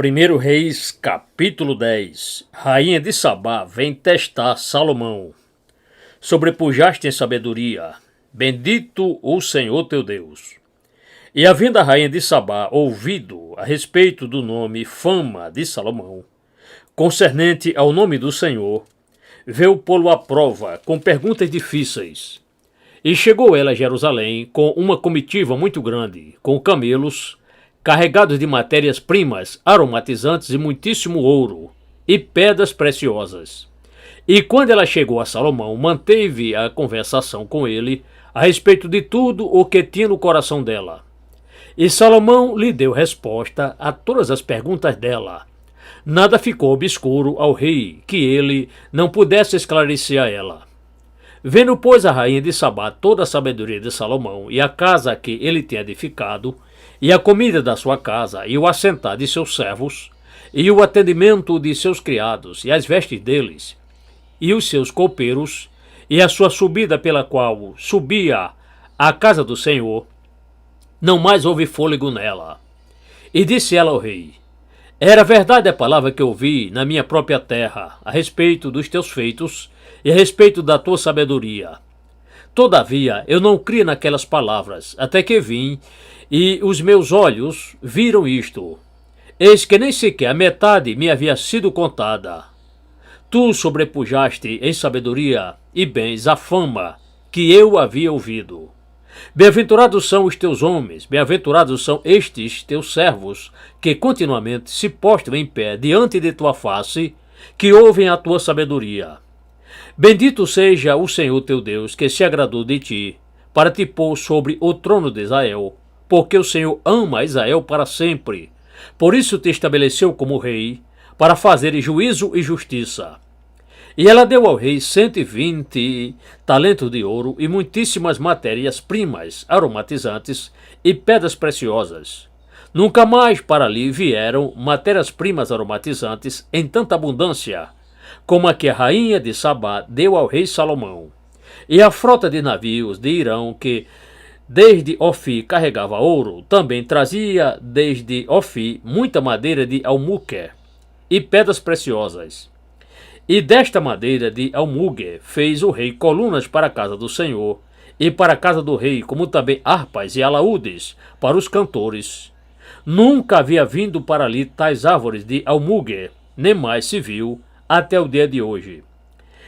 1 Reis, capítulo 10. Rainha de Sabá vem testar Salomão. Sobrepujaste em sabedoria. Bendito o Senhor teu Deus. E havendo a rainha de Sabá ouvido a respeito do nome fama de Salomão, concernente ao nome do Senhor, veio pô-lo à prova com perguntas difíceis. E chegou ela a Jerusalém com uma comitiva muito grande, com camelos, carregados de matérias-primas, aromatizantes e muitíssimo ouro, e pedras preciosas. E quando ela chegou a Salomão, manteve a conversação com ele a respeito de tudo o que tinha no coração dela. E Salomão lhe deu resposta a todas as perguntas dela. Nada ficou obscuro ao rei que ele não pudesse esclarecer a ela. Vendo, pois, a rainha de Sabá toda a sabedoria de Salomão e a casa que ele tinha edificado, e a comida da sua casa, e o assentar de seus servos, e o atendimento de seus criados, e as vestes deles, e os seus copeiros, e a sua subida pela qual subia à casa do Senhor, não mais houve fôlego nela. E disse ela ao rei: era verdade a palavra que ouvi na minha própria terra, a respeito dos teus feitos, e a respeito da tua sabedoria. Todavia, eu não criei naquelas palavras, até que vim, e os meus olhos viram isto. Eis que nem sequer a metade me havia sido contada. Tu sobrepujaste em sabedoria e bens a fama que eu havia ouvido. Bem-aventurados são os teus homens, bem-aventurados são estes teus servos, que continuamente se postram em pé diante de tua face, que ouvem a tua sabedoria. Bendito seja o Senhor teu Deus, que se agradou de ti, para te pôr sobre o trono de Israel, porque o Senhor ama Israel para sempre. Por isso te estabeleceu como rei, para fazer juízo e justiça. E ela deu ao rei 120 talentos de ouro e muitíssimas matérias-primas, aromatizantes e pedras preciosas. Nunca mais para ali vieram matérias-primas aromatizantes em tanta abundância, como a que a rainha de Sabá deu ao rei Salomão. E a frota de navios de Irão, que desde Ofir carregava ouro, também trazia desde Ofir muita madeira de almuquer e pedras preciosas. E desta madeira de almuguer fez o rei colunas para a casa do Senhor e para a casa do rei, como também harpas e alaúdes para os cantores. Nunca havia vindo para ali tais árvores de almuguer, nem mais se viu até o dia de hoje.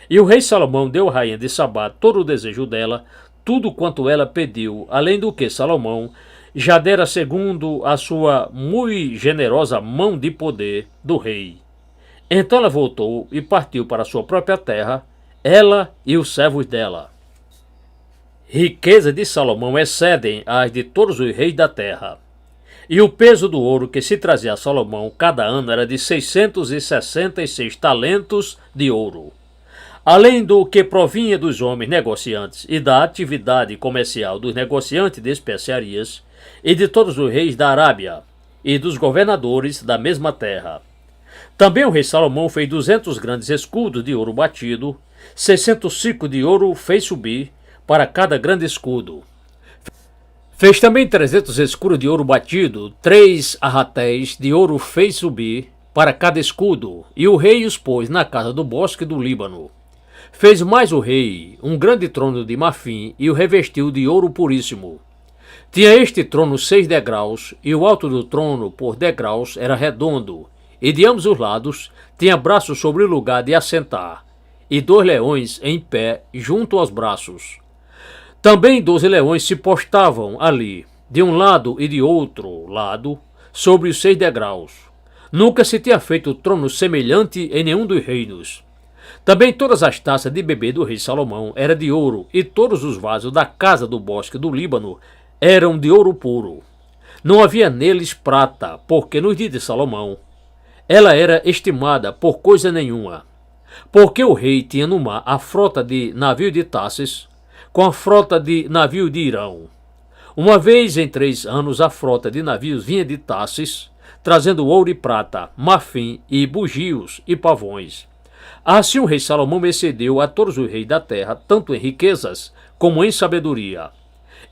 E o rei Salomão deu à rainha de Sabá todo o desejo dela, tudo quanto ela pediu, além do que Salomão já dera segundo a sua muito generosa mão de poder do rei. Então ela voltou e partiu para a sua própria terra, ela e os servos dela. Riqueza de Salomão excedem as de todos os reis da terra. E o peso do ouro que se trazia a Salomão cada ano era de 666 talentos de ouro. Além do que provinha dos homens negociantes e da atividade comercial dos negociantes de especiarias e de todos os reis da Arábia e dos governadores da mesma terra. Também o rei Salomão fez 200 grandes escudos de ouro batido, 600 ciclos de ouro fez subir para cada grande escudo. Fez também 300 escudos de ouro batido, 3 arratéis de ouro fez subir para cada escudo, e o rei os pôs na casa do bosque do Líbano. Fez mais o rei um grande trono de marfim e o revestiu de ouro puríssimo. Tinha este trono 6 degraus, e o alto do trono por degraus era redondo, e de ambos os lados tinha braços sobre o lugar de assentar, e 2 leões em pé junto aos braços. Também 12 leões se postavam ali, de um lado e de outro lado, sobre os 6 degraus. Nunca se tinha feito trono semelhante em nenhum dos reinos. Também todas as taças de beber do rei Salomão eram de ouro, e todos os vasos da casa do bosque do Líbano eram de ouro puro. Não havia neles prata, porque nos dias de Salomão ela era estimada por coisa nenhuma. Porque o rei tinha no mar a frota de navio de Tarsis, com a frota de navio de Irão. Uma vez em 3 anos a frota de navios vinha de Tarsis, trazendo ouro e prata, marfim e bugios e pavões. Assim o rei Salomão excedeu a todos os reis da terra, tanto em riquezas como em sabedoria.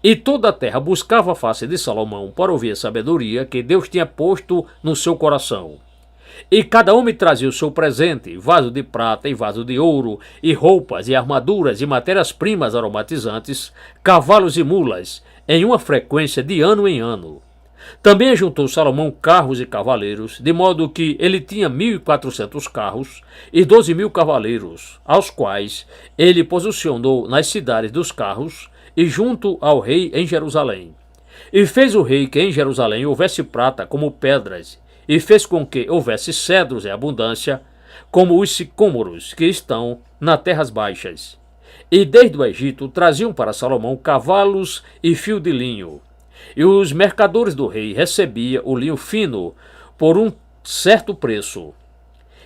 E toda a terra buscava a face de Salomão para ouvir a sabedoria que Deus tinha posto no seu coração. E cada homem trazia o seu presente, vaso de prata e vaso de ouro, e roupas, e armaduras, e matérias-primas aromatizantes, cavalos e mulas, em uma frequência de ano em ano. Também ajuntou Salomão carros e cavaleiros, de modo que ele tinha 1.400 carros e 12.000 cavaleiros, aos quais ele posicionou nas cidades dos carros e junto ao rei em Jerusalém. E fez o rei que em Jerusalém houvesse prata como pedras, e fez com que houvesse cedros em abundância, como os sicômoros que estão nas terras baixas. E desde o Egito traziam para Salomão cavalos e fio de linho. E os mercadores do rei recebiam o linho fino por um certo preço.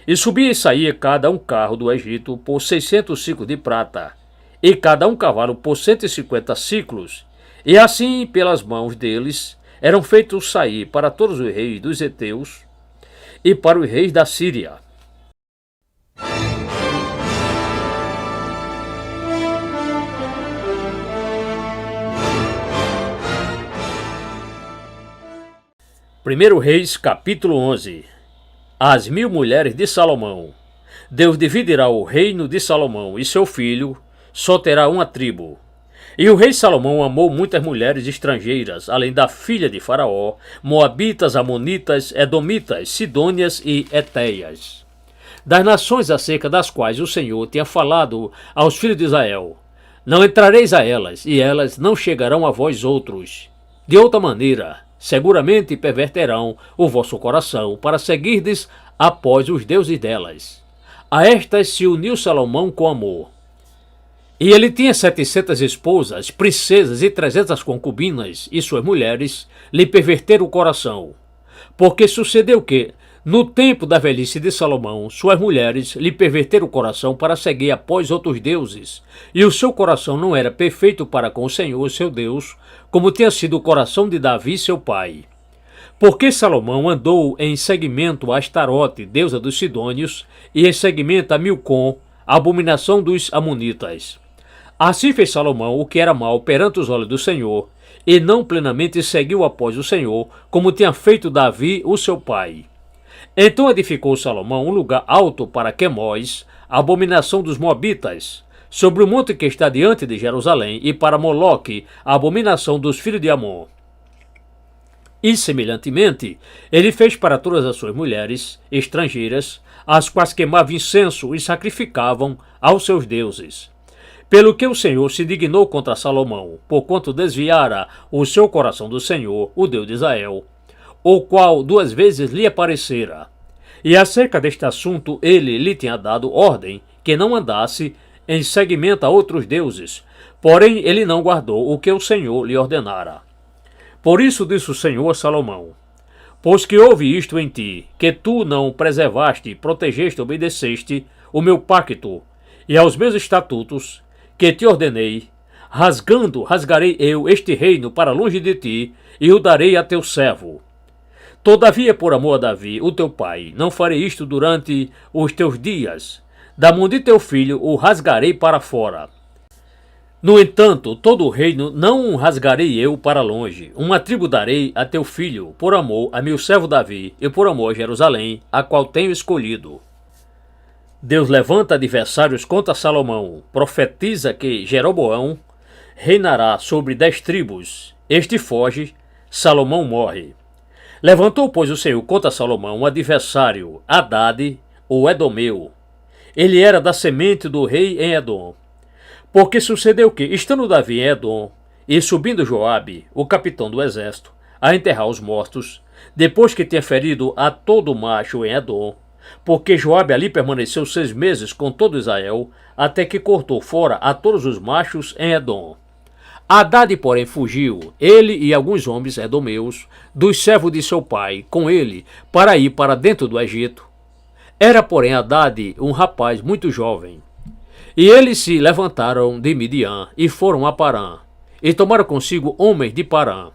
E subia e saía cada um carro do Egito por 600 ciclos de prata, e cada um cavalo por 150 ciclos. E assim, pelas mãos deles, eram feitos sair para todos os reis dos heteus e para os reis da Síria. Primeiro Reis, capítulo 11. As 1000 mulheres de Salomão. Deus dividirá o reino de Salomão, e seu filho só terá uma tribo. E o rei Salomão amou muitas mulheres estrangeiras, além da filha de Faraó, moabitas, amonitas, edomitas, sidônias e etéias, das nações acerca das quais o Senhor tinha falado aos filhos de Israel. Não entrareis a elas, e elas não chegarão a vós outros. De outra maneira, seguramente perverterão o vosso coração para seguirdes após os deuses delas. A estas se uniu Salomão com amor. E ele tinha 700 esposas, princesas e 300 concubinas, e suas mulheres lhe perverteram o coração. Porque sucedeu que, no tempo da velhice de Salomão, suas mulheres lhe perverteram o coração para seguir após outros deuses, e o seu coração não era perfeito para com o Senhor, seu Deus, como tinha sido o coração de Davi, seu pai. Porque Salomão andou em seguimento a Astarote, deusa dos Sidônios, e em seguimento a Milcom, a abominação dos Amonitas. Assim fez Salomão o que era mal perante os olhos do Senhor, e não plenamente seguiu após o Senhor, como tinha feito Davi, o seu pai. Então edificou Salomão um lugar alto para Quemós, a abominação dos Moabitas, sobre o monte que está diante de Jerusalém, e para Moloque, a abominação dos filhos de Amon. E, semelhantemente, ele fez para todas as suas mulheres estrangeiras, as quais queimavam incenso e sacrificavam aos seus deuses. Pelo que o Senhor se dignou contra Salomão, porquanto desviara o seu coração do Senhor, o Deus de Israel, o qual 2 vezes lhe aparecera. E acerca deste assunto ele lhe tinha dado ordem que não andasse em seguimento a outros deuses, porém ele não guardou o que o Senhor lhe ordenara. Por isso disse o Senhor a Salomão: pois que houve isto em ti, que tu não preservaste, protegeste, obedeceste o meu pacto e aos meus estatutos, que te ordenei, rasgarei eu este reino para longe de ti, e o darei a teu servo. Todavia, por amor a Davi, o teu pai, não farei isto durante os teus dias. Da mão de teu filho o rasgarei para fora. No entanto, todo o reino não o rasgarei eu para longe. Uma tribo darei a teu filho, por amor a meu servo Davi, e por amor a Jerusalém, a qual tenho escolhido. Deus levanta adversários contra Salomão, profetiza que Jeroboão reinará sobre 10 tribos. Este foge, Salomão morre. Levantou, pois, o Senhor contra Salomão um adversário, Hadade, o Edomeu. Ele era da semente do rei em Edom. Porque sucedeu que, estando Davi em Edom, e subindo Joabe, o capitão do exército, a enterrar os mortos, depois que tinha ferido a todo macho em Edom, porque Joabe ali permaneceu 6 meses com todo Israel, até que cortou fora a todos os machos em Edom. Hadade, porém, fugiu, ele e alguns homens edomeus, dos servos de seu pai, com ele, para ir para dentro do Egito. Era, porém, Hadade um rapaz muito jovem. E eles se levantaram de Midian e foram a Parã, e tomaram consigo homens de Parã,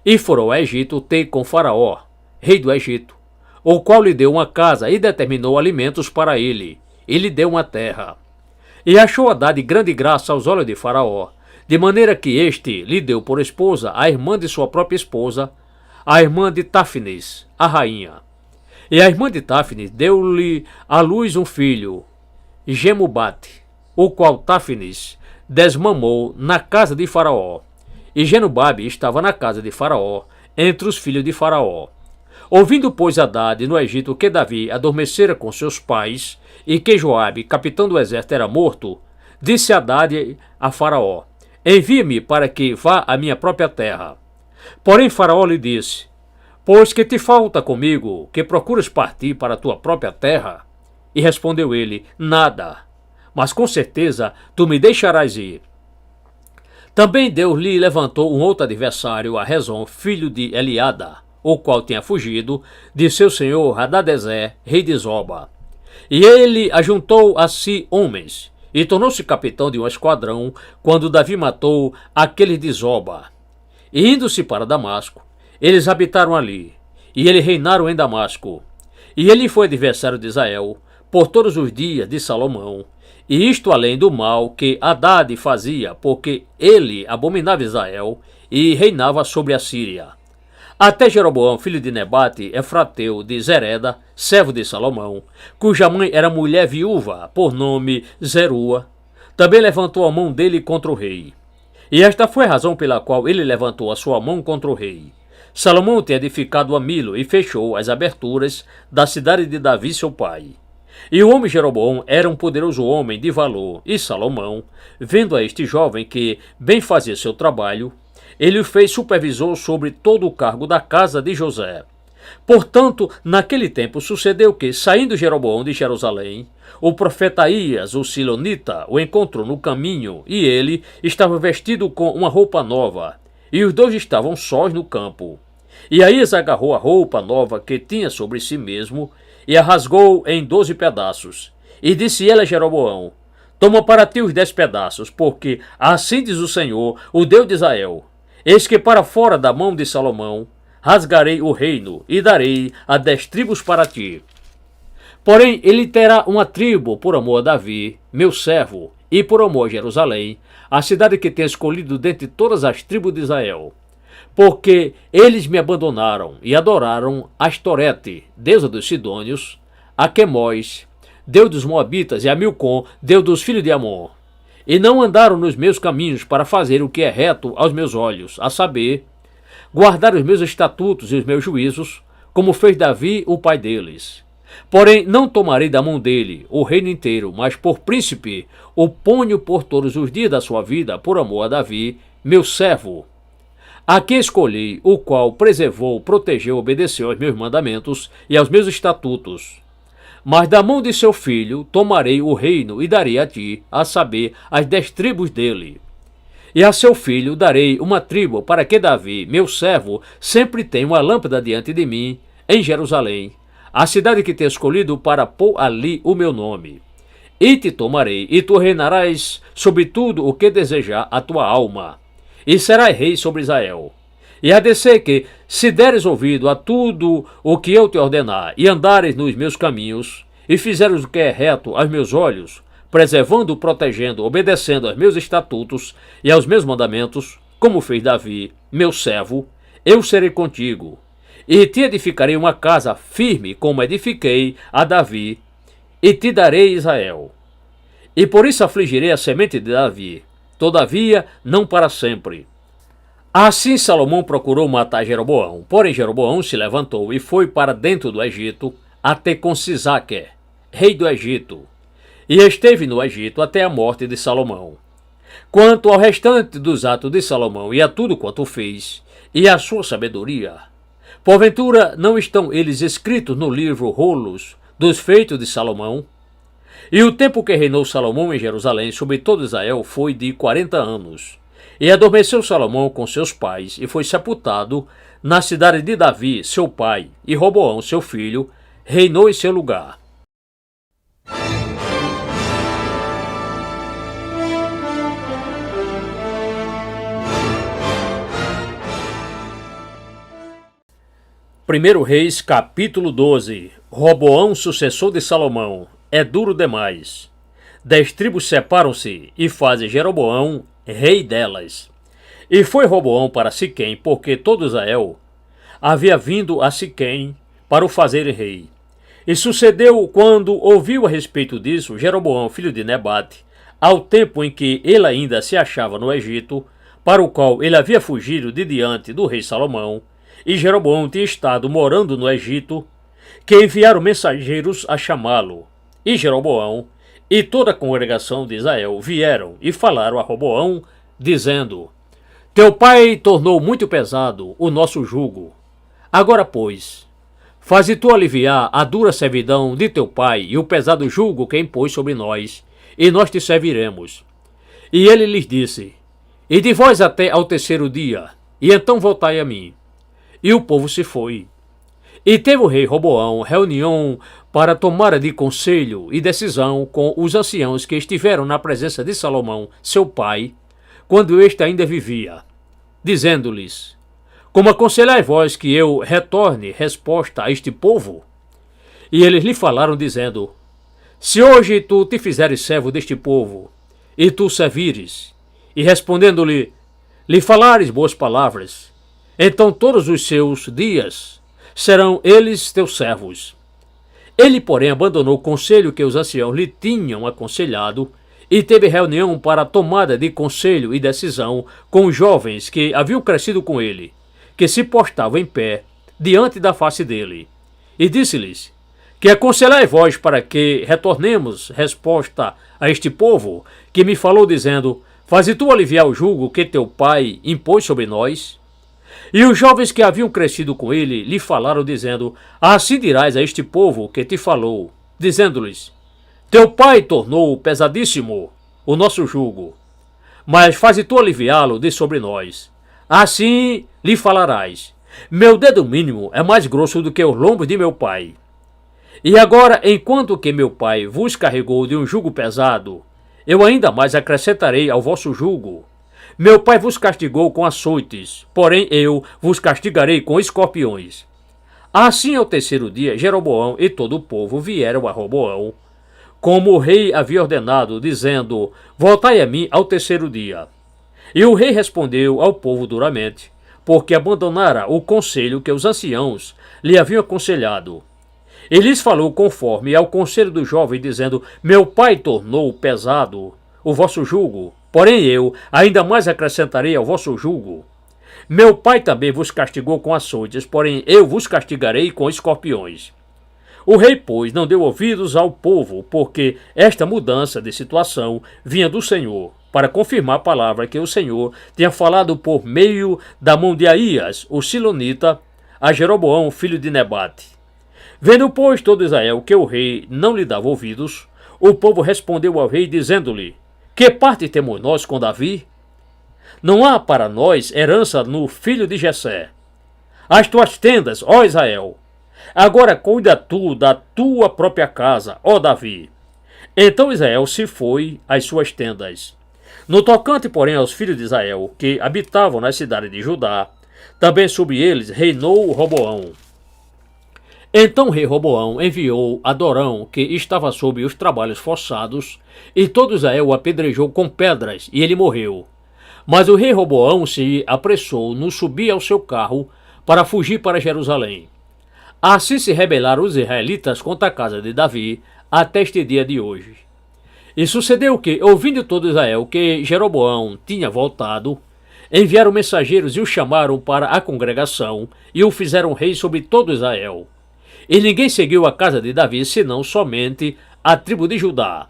e foram ao Egito ter com Faraó, rei do Egito, o qual lhe deu uma casa e determinou alimentos para ele, e lhe deu uma terra. E achou Hadade grande graça aos olhos de Faraó, de maneira que este lhe deu por esposa a irmã de sua própria esposa, a irmã de Táfnis, a rainha. E a irmã de Táfnis deu-lhe à luz um filho, Gemubate, o qual Táfnis desmamou na casa de Faraó. E Genubabe estava na casa de Faraó, entre os filhos de Faraó. Ouvindo, pois, Hadade no Egito que Davi adormecera com seus pais, e que Joabe, capitão do exército, era morto, disse Hadade a Faraó: envia-me para que vá à minha própria terra. Porém Faraó lhe disse: pois que te falta comigo, que procuras partir para a tua própria terra? E respondeu ele: nada, mas com certeza tu me deixarás ir. Também Deus lhe levantou um outro adversário, a Rezon, filho de Eliada, o qual tinha fugido de seu senhor Hadadezer, rei de Zoba. E ele ajuntou a si homens, e tornou-se capitão de um esquadrão, quando Davi matou aqueles de Zoba. E indo-se para Damasco, eles habitaram ali, e eles reinaram em Damasco. E ele foi adversário de Israel por todos os dias de Salomão, e isto além do mal que Hadade fazia, porque ele abominava Israel e reinava sobre a Síria. Até Jeroboão, filho de Nebate, efrateu de Zereda, servo de Salomão, cuja mãe era mulher viúva, por nome Zerua, também levantou a mão dele contra o rei. E esta foi a razão pela qual ele levantou a sua mão contra o rei. Salomão tinha edificado a Milo e fechou as aberturas da cidade de Davi, seu pai. E o homem Jeroboão era um poderoso homem de valor, e Salomão, vendo a este jovem que bem fazia seu trabalho, ele o fez supervisor sobre todo o cargo da casa de José. Portanto, naquele tempo sucedeu que, saindo Jeroboão de Jerusalém, o profeta Aías, o silonita, o encontrou no caminho, e ele estava vestido com uma roupa nova, e os dois estavam sós no campo. E Aías agarrou a roupa nova que tinha sobre si mesmo, e a rasgou em 12 pedaços. E disse ele a Jeroboão: toma para ti os 10 pedaços, porque assim diz o Senhor, o Deus de Israel: eis que para fora da mão de Salomão rasgarei o reino, e darei a 10 tribos para ti. Porém ele terá uma tribo por amor a Davi, meu servo, e por amor a Jerusalém, a cidade que tenho escolhido dentre todas as tribos de Israel. Porque eles me abandonaram e adoraram Astorete, deusa dos Sidônios, a Quemós, deus dos Moabitas, e a Milcom, deus dos filhos de Amon. E não andaram nos meus caminhos para fazer o que é reto aos meus olhos, a saber, guardar os meus estatutos e os meus juízos, como fez Davi, o pai deles. Porém não tomarei da mão dele o reino inteiro, mas por príncipe o ponho por todos os dias da sua vida, por amor a Davi, meu servo, a quem escolhi, o qual preservou, protegeu, obedeceu aos meus mandamentos e aos meus estatutos. Mas da mão de seu filho tomarei o reino e darei a ti, a saber, as 10 tribos dele. E a seu filho darei uma tribo, para que Davi, meu servo, sempre tenha uma lâmpada diante de mim, em Jerusalém, a cidade que tenho escolhido para pôr ali o meu nome. E te tomarei, e tu reinarás sobre tudo o que desejar a tua alma, e serás rei sobre Israel. E há de ser que, se deres ouvido a tudo o que eu te ordenar, e andares nos meus caminhos, e fizeres o que é reto aos meus olhos, preservando, protegendo, obedecendo aos meus estatutos e aos meus mandamentos, como fez Davi, meu servo, eu serei contigo, e te edificarei uma casa firme, como edifiquei a Davi, e te darei Israel. E por isso afligirei a semente de Davi, todavia não para sempre. Assim Salomão procurou matar Jeroboão, porém Jeroboão se levantou e foi para dentro do Egito, até com Sisaque, rei do Egito, e esteve no Egito até a morte de Salomão. Quanto ao restante dos atos de Salomão e a tudo quanto fez, e a sua sabedoria, porventura não estão eles escritos no livro Rolos dos feitos de Salomão? E o tempo que reinou Salomão em Jerusalém sobre todo Israel foi de 40 anos. E adormeceu Salomão com seus pais, e foi sepultado na cidade de Davi, seu pai, e Roboão, seu filho, reinou em seu lugar. Primeiro Reis, capítulo 12. Roboão, sucessor de Salomão, é duro demais. 10 tribos separam-se e fazem Jeroboão rei delas. E foi Roboão para Siquém, porque todo Israel havia vindo a Siquém para o fazerem rei. E sucedeu quando ouviu a respeito disso Jeroboão, filho de Nebate, ao tempo em que ele ainda se achava no Egito, para o qual ele havia fugido de diante do rei Salomão, e Jeroboão tinha estado morando no Egito, que enviaram mensageiros a chamá-lo. E Jeroboão e toda a congregação de Israel vieram e falaram a Roboão, dizendo: Teu pai tornou muito pesado o nosso jugo. Agora, pois, faze tu aliviar a dura servidão de teu pai e o pesado jugo que impôs sobre nós, e nós te serviremos. E ele lhes disse: Ide vós até ao terceiro dia, e então voltai a mim. E o povo se foi. E teve o rei Roboão reunião para tomar de conselho e decisão com os anciãos que estiveram na presença de Salomão, seu pai, quando este ainda vivia, dizendo-lhes: Como aconselhai vós que eu retorne resposta a este povo? E eles lhe falaram, dizendo: Se hoje tu te fizeres servo deste povo, e tu servires, e respondendo-lhe, lhe falares boas palavras, então todos os seus dias serão eles teus servos. Ele, porém, abandonou o conselho que os anciãos lhe tinham aconselhado, e teve reunião para a tomada de conselho e decisão com os jovens que haviam crescido com ele, que se postavam em pé diante da face dele. E disse-lhes: Que aconselhai vós para que retornemos resposta a este povo, que me falou dizendo: Faze tu aliviar o jugo que teu pai impôs sobre nós? E os jovens que haviam crescido com ele lhe falaram, dizendo: Assim dirás a este povo que te falou, dizendo-lhes: Teu pai tornou pesadíssimo o nosso jugo, mas faze tu aliviá-lo de sobre nós. Assim lhe falarás: Meu dedo mínimo é mais grosso do que os lombos de meu pai. E agora, enquanto que meu pai vos carregou de um jugo pesado, eu ainda mais acrescentarei ao vosso jugo. Meu pai vos castigou com açoites, porém eu vos castigarei com escorpiões. Assim, ao terceiro dia, Jeroboão e todo o povo vieram a Roboão, como o rei havia ordenado, dizendo: Voltai a mim ao terceiro dia. E o rei respondeu ao povo duramente, porque abandonara o conselho que os anciãos lhe haviam aconselhado. E lhes falou conforme ao conselho do jovem, dizendo: Meu pai tornou pesado o vosso jugo, porém eu ainda mais acrescentarei ao vosso jugo. Meu pai também vos castigou com açoites, porém eu vos castigarei com escorpiões. O rei, pois, não deu ouvidos ao povo, porque esta mudança de situação vinha do Senhor, para confirmar a palavra que o Senhor tinha falado por meio da mão de Aías, o silonita, a Jeroboão, filho de Nebate. Vendo, pois, todo Israel que o rei não lhe dava ouvidos, o povo respondeu ao rei, dizendo-lhe: Que parte temos nós com Davi? Não há para nós herança no filho de Jessé. As tuas tendas, ó Israel, agora cuida tu da tua própria casa, ó Davi. Então Israel se foi às suas tendas. No tocante, porém, aos filhos de Israel, que habitavam nas cidades de Judá, também sobre eles reinou Roboão. Então o rei Roboão enviou Adorão, que estava sob os trabalhos forçados, e todo Israel o apedrejou com pedras, e ele morreu. Mas o rei Roboão se apressou no subir ao seu carro para fugir para Jerusalém. Assim se rebelaram os israelitas contra a casa de Davi até este dia de hoje. E sucedeu que, ouvindo todo Israel que Jeroboão tinha voltado, enviaram mensageiros e o chamaram para a congregação e o fizeram rei sobre todo Israel. E ninguém seguiu a casa de Davi, senão somente a tribo de Judá.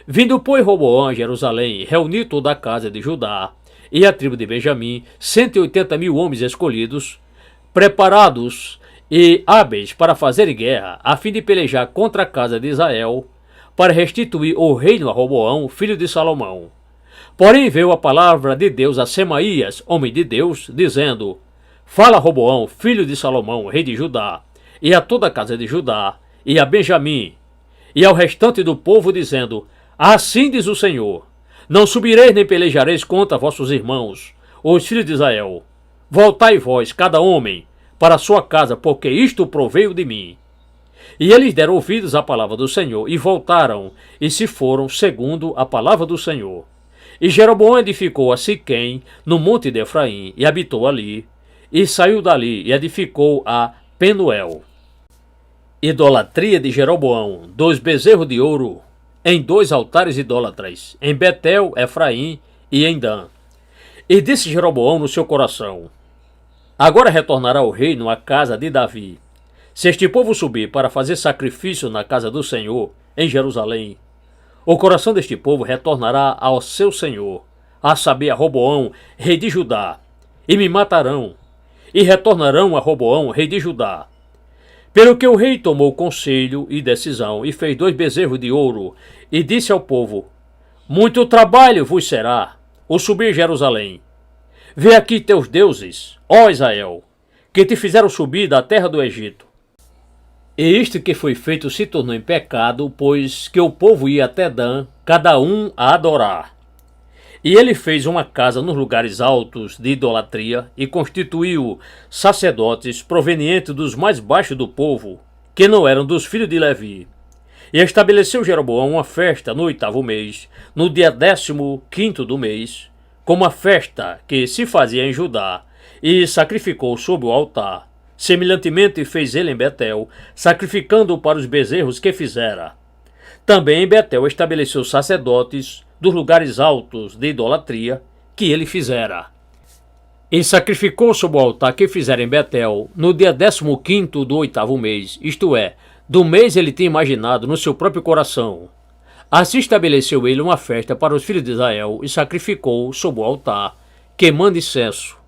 Vindo, pois, Roboão a Jerusalém, reuniu toda a casa de Judá e a tribo de Benjamim, 180.000 homens escolhidos, preparados e hábeis para fazer guerra, a fim de pelejar contra a casa de Israel, para restituir o reino a Roboão, filho de Salomão. Porém veio a palavra de Deus a Semaías, homem de Deus, dizendo: Fala, Roboão, filho de Salomão, rei de Judá, e a toda a casa de Judá, e a Benjamim, e ao restante do povo, dizendo: Assim diz o Senhor: Não subireis nem pelejareis contra vossos irmãos, os filhos de Israel. Voltai vós, cada homem, para a sua casa, porque isto proveio de mim. E eles deram ouvidos à palavra do Senhor, e voltaram, e se foram segundo a palavra do Senhor. E Jeroboão edificou a Siquém, no monte de Efraim, e habitou ali, e saiu dali, e edificou a Penuel. Idolatria de Jeroboão, 2 bezerros de ouro em 2 altares idólatras, em Betel, Efraim e em Dan. E disse Jeroboão no seu coração: agora retornará o reino à casa de Davi. Se este povo subir para fazer sacrifício na casa do Senhor, em Jerusalém, o coração deste povo retornará ao seu Senhor, a saber, a Roboão, rei de Judá, e me matarão, e retornarão a Roboão, rei de Judá. Pelo que o rei tomou conselho e decisão, e fez 2 bezerros de ouro, e disse ao povo: muito trabalho vos será o subir Jerusalém. Vê aqui teus deuses, ó Israel, que te fizeram subir da terra do Egito. E isto que foi feito se tornou em pecado, pois que o povo ia até Dan, cada um a adorar. E ele fez uma casa nos lugares altos de idolatria e constituiu sacerdotes provenientes dos mais baixos do povo, que não eram dos filhos de Levi. E estabeleceu Jeroboão uma festa no 8º mês, no dia 15º do mês, como a festa que se fazia em Judá, e sacrificou sob o altar. Semelhantemente fez ele em Betel, sacrificando para os bezerros que fizera. Também em Betel estabeleceu sacerdotes dos lugares altos de idolatria que ele fizera. E sacrificou sob o altar que fizera em Betel, no dia 15º do 8º mês, isto é, do mês ele tinha imaginado no seu próprio coração. Assim estabeleceu ele uma festa para os filhos de Israel e sacrificou sob o altar, queimando incenso.